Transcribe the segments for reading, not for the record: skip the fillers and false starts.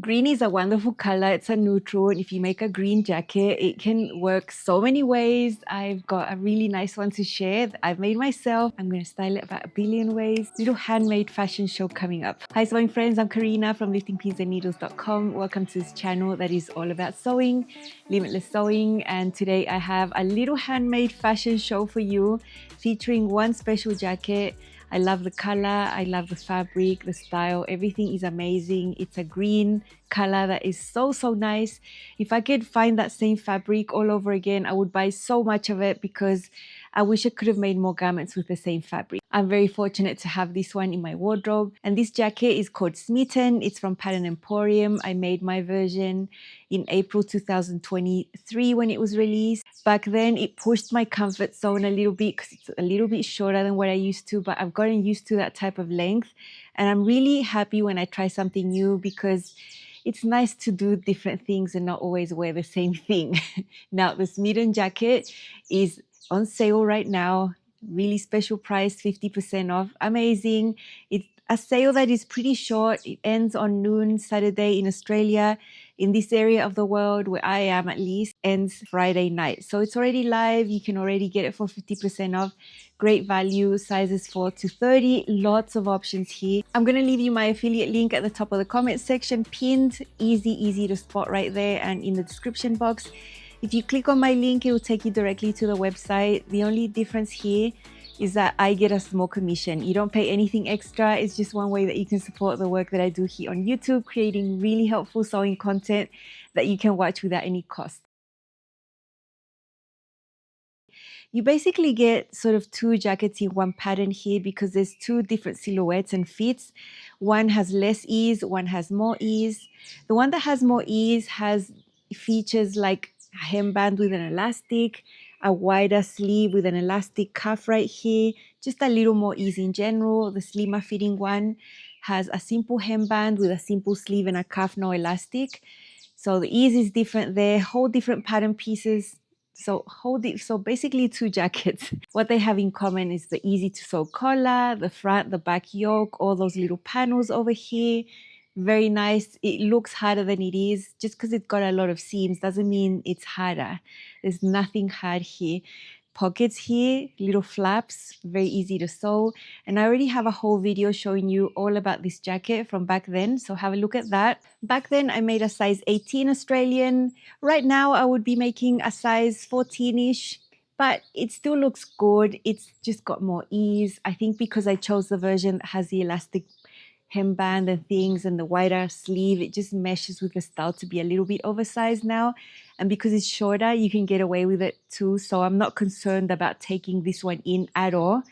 Green is a wonderful color. It's a neutral. And if you make a green jacket, it can work so many ways. I've got a really nice one to share that I've made myself. I'm going to style it about a billion ways. Little handmade fashion show coming up. Hi sewing friends, I'm Karina from liftingpinsandneedles.com. Welcome to this channel that is all about sewing, limitless sewing. And today I have a little handmade fashion show for you featuring one special jacket. I love the color, I love the fabric, the style, everything is amazing. It's a green color that is so nice. If I could find that same fabric all over again, I would buy so much of it because I wish I could have made more garments with the same fabric. I'm very fortunate to have this one in my wardrobe. And this jacket is called Smitten. It's from Pattern Emporium. I made my version in April 2023 when it was released. Back then, it pushed my comfort zone a little bit because it's a little bit shorter than what I used to, but I've gotten used to that type of length. And I'm really happy when I try something new because it's nice to do different things and not always wear the same thing. Now, the Smitten jacket is on sale right now. Really special price, 50% off. Amazing. It's a sale that is pretty short. It ends on noon Saturday in Australia. In this area of the world where I am at least, ends Friday night. So it's already live. You can already get it for 50% off. Great value, sizes 4 to 30. Lots of options here. I'm going to leave you my affiliate link at the top of the comment section, pinned. Easy to spot right there and in the description box. If you click on my link, it will take you directly to the website. The only difference here is that I get a small commission. You don't pay anything extra. It's just one way that you can support the work that I do here on YouTube, creating really helpful sewing content that you can watch without any cost. You basically get sort of two jackets in one pattern here because there's two different silhouettes and fits. One has less ease, one has more ease. The one that has more ease has features like a hemband with an elastic, a wider sleeve with an elastic cuff right here, just a little more ease in general. The slimmer fitting one has a simple hemband with a simple sleeve and a cuff, no elastic. So the ease is different there, whole different pattern pieces. So basically two jackets. What they have in common is the easy to sew collar, the front, the back yoke, all those little panels over here. Very nice. It looks harder than it is. Just because it's got a lot of seams doesn't mean it's harder. There's nothing hard here. Pockets here, little flaps, very easy to sew. And I already have a whole video showing you all about this jacket from back then, so have a look at that. Back then I made a size 18 Australian. Right now I would be making a size 14-ish, but it still looks good. It's just got more ease. I think because I chose the version that has the elastic hemband and things and the wider sleeve, it just meshes with the style to be a little bit oversized now. And because it's shorter, you can get away with it too. So I'm not concerned about taking this one in at all.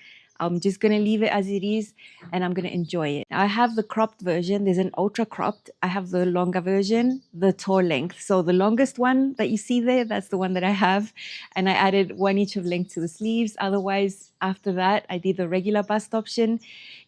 I'm just going to leave it as it is and I'm going to enjoy it. I have the cropped version. There's an ultra cropped. I have the longer version, the tall length. So the longest one that you see there, that's the one that I have. And I added 1 inch of length to the sleeves. Otherwise, after that, I did the regular bust option.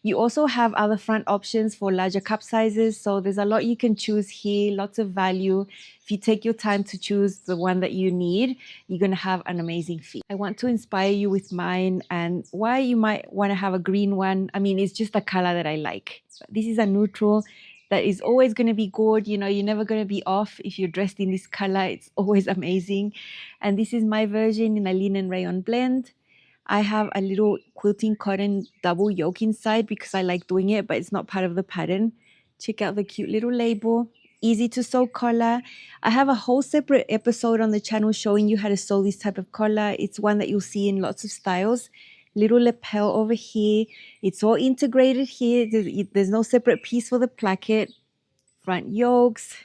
You also have other front options for larger cup sizes. So there's a lot you can choose here, lots of value. If you take your time to choose the one that you need, you're going to have an amazing fit. I want to inspire you with mine and why you might want to have a green one. I mean, it's just a color that I like. This is a neutral that is always going to be good. You know, you're never going to be off if you're dressed in this color. It's always amazing. And this is my version in a linen rayon blend. I have a little quilting cotton double yoke inside because I like doing it, but it's not part of the pattern. Check out the cute little label. Easy to sew collar. I have a whole separate episode on the channel showing you how to sew this type of collar. It's one that you'll see in lots of styles. Little lapel over here. It's all integrated here. There's no separate piece for the placket. Front yokes.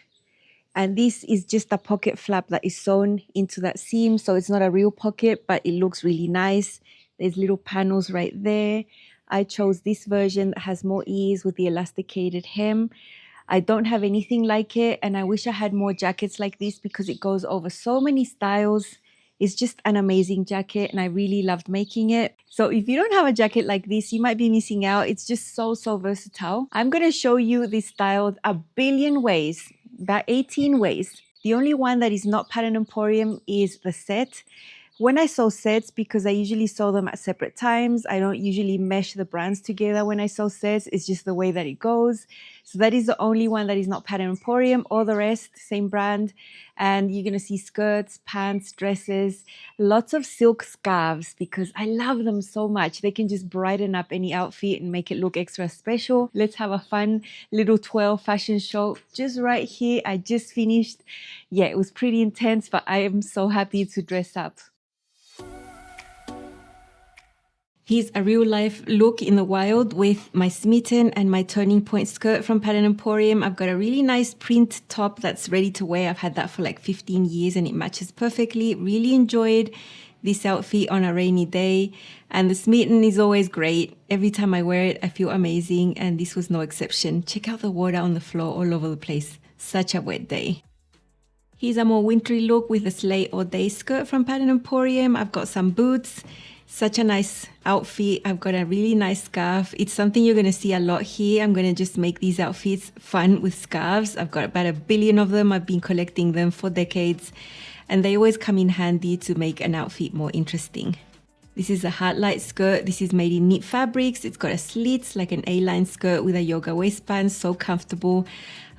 And this is just a pocket flap that is sewn into that seam. So it's not a real pocket, but it looks really nice. There's little panels right there. I chose this version that has more ease with the elasticated hem. I don't have anything like it, and I wish I had more jackets like this because it goes over so many styles. It's just an amazing jacket and I really loved making it. So if you don't have a jacket like this, you might be missing out. It's just so versatile. I'm going to show you this style a billion ways, about 18 ways. The only one that is not Pattern Emporium is the set. When I sew sets, because I usually sew them at separate times, I don't usually mesh the brands together when I sew sets. It's just the way that it goes. So that is the only one that is not Pattern Emporium. All the rest, same brand. And you're going to see skirts, pants, dresses, lots of silk scarves because I love them so much. They can just brighten up any outfit and make it look extra special. Let's have a fun little 12 fashion show just right here. I just finished. Yeah, it was pretty intense, but I am so happy to dress up. Here's a real life look in the wild with my Smitten and my Turning Point skirt from Pattern Emporium. I've got a really nice print top that's ready to wear. I've had that for like 15 years and it matches perfectly. Really enjoyed this outfit on a rainy day. And the Smitten is always great. Every time I wear it, I feel amazing. And this was no exception. Check out the water on the floor all over the place. Such a wet day. Here's a more wintry look with a Slay All Day skirt from Pattern Emporium. I've got some boots. Such a nice outfit. I've got a really nice scarf. It's something you're going to see a lot here. I'm going to just make these outfits fun with scarves. I've got about 1 billion of them. I've been collecting them for decades. And they always come in handy to make an outfit more interesting. This is a Heartlight skirt. This is made in knit fabrics. It's got a slit like an A-line skirt with a yoga waistband. So comfortable.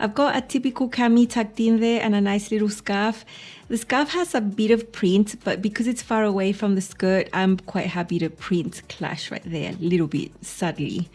I've got a typical cami tucked in there and a nice little scarf. The scarf has a bit of print, but because it's far away from the skirt, I'm quite happy to print clash right there a little bit subtly.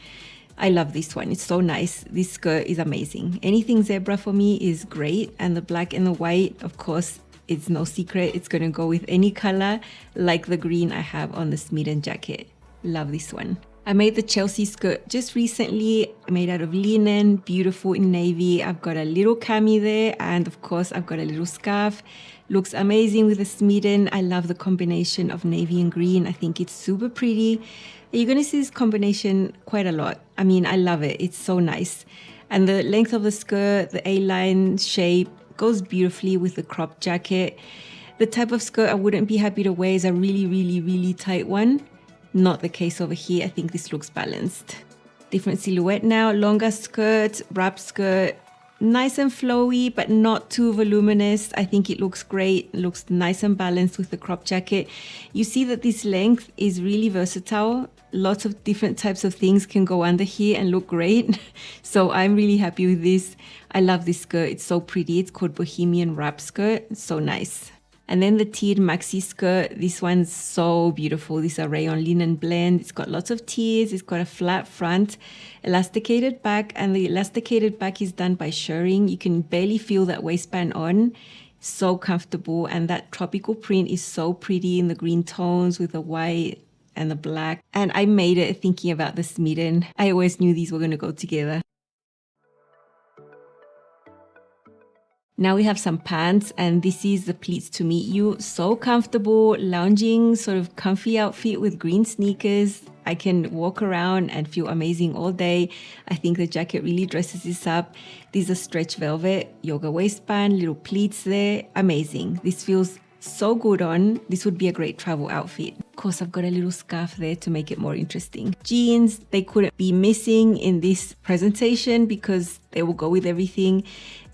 I love this one. It's so nice. This skirt is amazing. Anything zebra for me is great. And the black and the white, of course, it's no secret. It's going to go with any color, like the green I have on the Smitten Jacket. Love this one. I made the Chelsea skirt just recently, made out of linen, beautiful in navy. I've got a little cami there, and of course I've got a little scarf. Looks amazing with the Smitten. I love the combination of navy and green. I think it's super pretty. You're going to see this combination quite a lot. I mean, I love it. It's so nice. And the length of the skirt, the A-line shape, goes beautifully with the crop jacket. The type of skirt I wouldn't be happy to wear is a really, really, really tight one. Not the case over here. I think this looks balanced. Different silhouette now. Longer skirt, wrap skirt. Nice and flowy, but not too voluminous. I think it looks great. It looks nice and balanced with the crop jacket. You see that this length is really versatile. Lots of different types of things can go under here and look great. So I'm really happy with this. I love this skirt. It's so pretty. It's called Bohemian wrap skirt. It's so nice. And then the tiered maxi skirt. This one's so beautiful. This is a rayon linen blend. It's got lots of tiers. It's got a flat front, elasticated back, and the elasticated back is done by shirring. You can barely feel that waistband on. So comfortable. And that tropical print is so pretty in the green tones with the white and the black. And I made it thinking about the Smitten. I always knew these were going to go together. Now we have some pants, and this is the pleats to meet you. So comfortable, lounging, sort of comfy outfit with green sneakers. I can walk around and feel amazing all day. I think the jacket really dresses this up. These are stretch velvet, yoga waistband, little pleats there. Amazing. This feels so good on. This would be a great travel outfit. Of course, I've got a little scarf there to make it more interesting. Jeans, they couldn't be missing in this presentation because they will go with everything.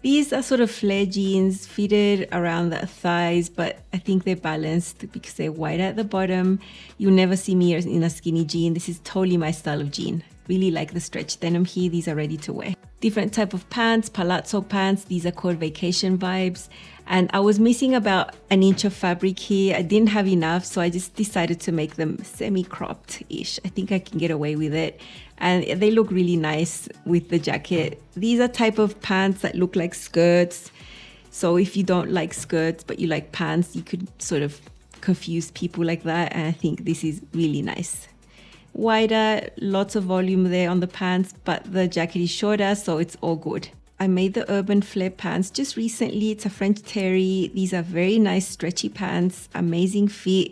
These are sort of flare jeans fitted around the thighs, but I think they're balanced because they're wide at the bottom. You'll never see me in a skinny jean. This is totally my style of jean. Really like the stretch denim here. These are ready to wear. Different type of pants, palazzo pants. These are called vacation vibes. And I was missing about 1 inch of fabric here. I didn't have enough, so I just decided to make them semi-cropped-ish. I think I can get away with it. And they look really nice with the jacket. These are type of pants that look like skirts. So if you don't like skirts, but you like pants, you could sort of confuse people like that. And I think this is really nice. Wider, lots of volume there on the pants, but the jacket is shorter, so it's all good. I made the urban flare pants just recently. It's a French terry. These are very nice stretchy pants, amazing fit,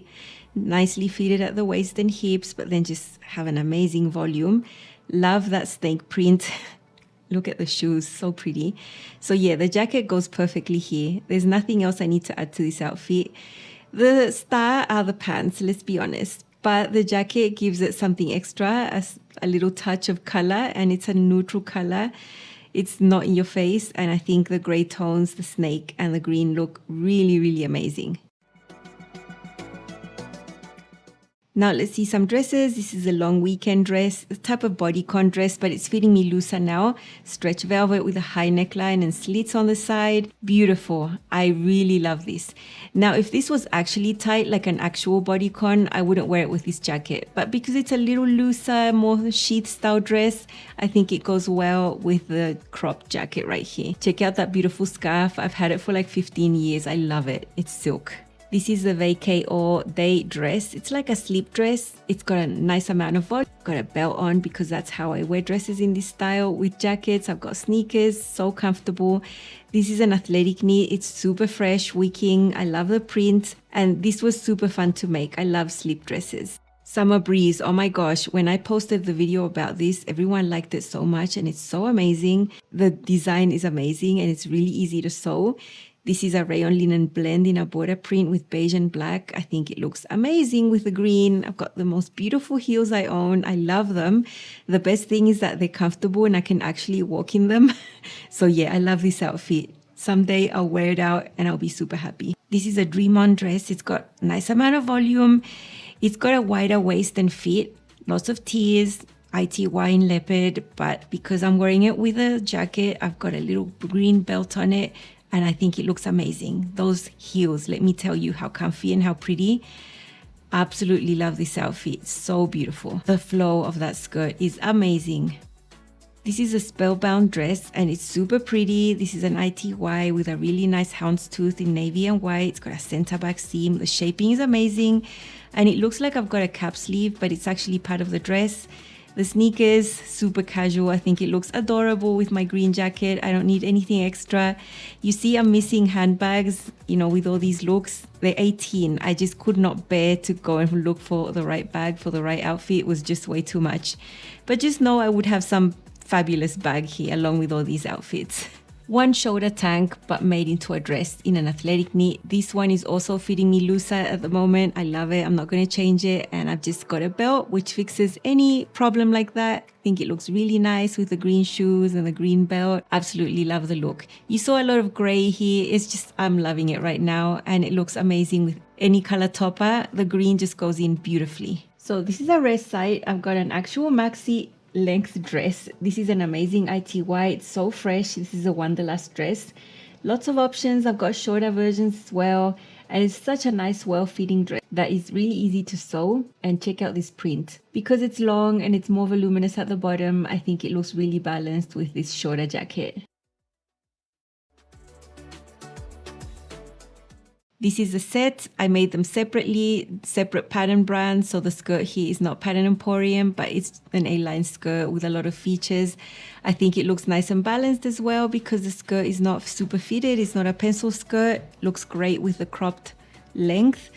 nicely fitted at the waist and hips, but then just have an amazing volume. Love that snake print. Look at the shoes, so pretty. So yeah, the jacket goes perfectly here. There's nothing else I need to add to this outfit. The star are the pants, let's be honest. But the jacket gives it something extra, a little touch of color, and it's a neutral color. It's not in your face, and I think the gray tones, the snake, and the green look really, really amazing. Now let's see some dresses. This is a long weekend dress, a type of bodycon dress, but it's fitting me looser now. Stretch velvet with a high neckline and slits on the side. Beautiful. I really love this. Now, if this was actually tight, like an actual bodycon, I wouldn't wear it with this jacket. But because it's a little looser, more sheath style dress, I think it goes well with the cropped jacket right here. Check out that beautiful scarf. I've had it for like 15 years. I love it. It's silk. This is a vacay or day dress. It's like a sleep dress. It's got a nice amount of volume. Got a belt on because that's how I wear dresses in this style with jackets. I've got sneakers, so comfortable. This is an athletic knit. It's super fresh, wicking. I love the print. And this was super fun to make. I love sleep dresses. Summer Breeze, oh my gosh, when I posted the video about this, everyone liked it so much and it's so amazing. The design is amazing and it's really easy to sew. This is a rayon linen blend in a border print with beige and black. I think it looks amazing with the green. I've got the most beautiful heels I own. I love them. The best thing is that they're comfortable and I can actually walk in them. So yeah, I love this outfit. Someday I'll wear it out and I'll be super happy. This is a dream on dress. It's got a nice amount of volume. It's got a wider waist and fit. Lots of tears. ITY in leopard. But because I'm wearing it with a jacket, I've got a little green belt on it. And I think it looks amazing. Those heels, let me tell you how comfy and how pretty. Absolutely love this outfit. It's so beautiful. The flow of that skirt is amazing. This is a spellbound dress and it's super pretty. This is an ITY with a really nice houndstooth in navy and white. It's got a center back seam. The shaping is amazing. And it looks like I've got a cap sleeve, but it's actually part of the dress. The sneakers, super casual. I think it looks adorable with my green jacket. I don't need anything extra. You see, I'm missing handbags, with all these looks. They're 18. I just could not bear to go and look for the right bag for the right outfit. It was just way too much. But just know I would have some fabulous bag here along with all these outfits. One shoulder tank, but made into a dress in an athletic knit. This one is also fitting me looser at the moment. I love it. I'm not going to change it. And I've just got a belt, which fixes any problem like that. I think it looks really nice with the green shoes and the green belt. Absolutely love the look. You saw a lot of gray here. It's just, I'm loving it right now. And it looks amazing with any color topper. The green just goes in beautifully. So this is a rest site. I've got an actual maxi length dress. This is an amazing ITY. It's so fresh. This is a Wanderlust dress. Lots of options. I've got shorter versions as well. And it's such a nice, well-fitting dress that is really easy to sew. And check out this print. Because it's long and it's more voluminous at the bottom, I think it looks really balanced with this shorter jacket. This is a set. I made them separately, separate pattern brands. So the skirt here is not Pattern Emporium, but it's an A-line skirt with a lot of features. I think it looks nice and balanced as well because the skirt is not super fitted. It's not a pencil skirt. Looks great with the cropped length.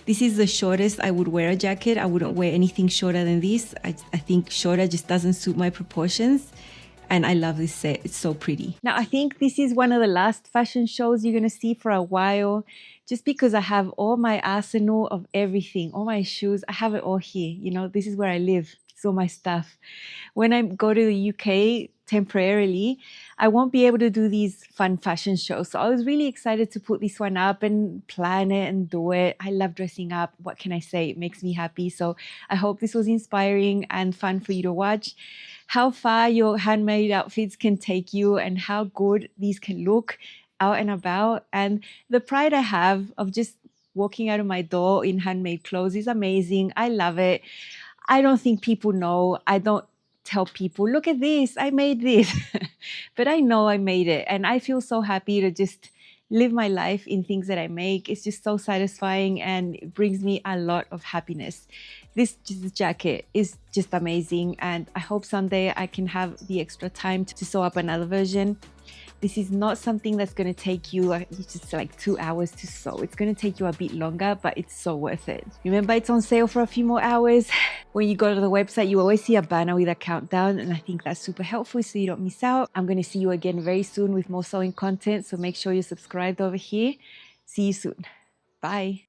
This is the shortest I would wear a jacket. I wouldn't wear anything shorter than this. I think shorter just doesn't suit my proportions. And I love this set. It's so pretty. Now, I think this is one of the last fashion shows you're going to see for a while. Just because I have all my arsenal of everything, all my shoes, I have it all here. This is where I live. It's all my stuff. When I go to the UK temporarily, I won't be able to do these fun fashion shows. So I was really excited to put this one up and plan it and do it. I love dressing up. What can I say? It makes me happy. So I hope this was inspiring and fun for you to watch. How far your handmade outfits can take you and how good these can look out and about, and the pride I have of just walking out of my door in handmade clothes is amazing. I love it. I don't think people know. I don't tell people, look at this, I made this. But I know I made it, and I feel so happy to just live my life in things that I make. It's just so satisfying and it brings me a lot of happiness. This jacket is just amazing, and I hope someday I can have the extra time to sew up another version. This is not something that's going to take you just like 2 hours to sew. It's going to take you a bit longer, but it's so worth it. Remember, it's on sale for a few more hours. When you go to the website, you always see a banner with a countdown, and I think that's super helpful so you don't miss out. I'm going to see you again very soon with more sewing content, so make sure you're subscribed over here. See you soon. Bye.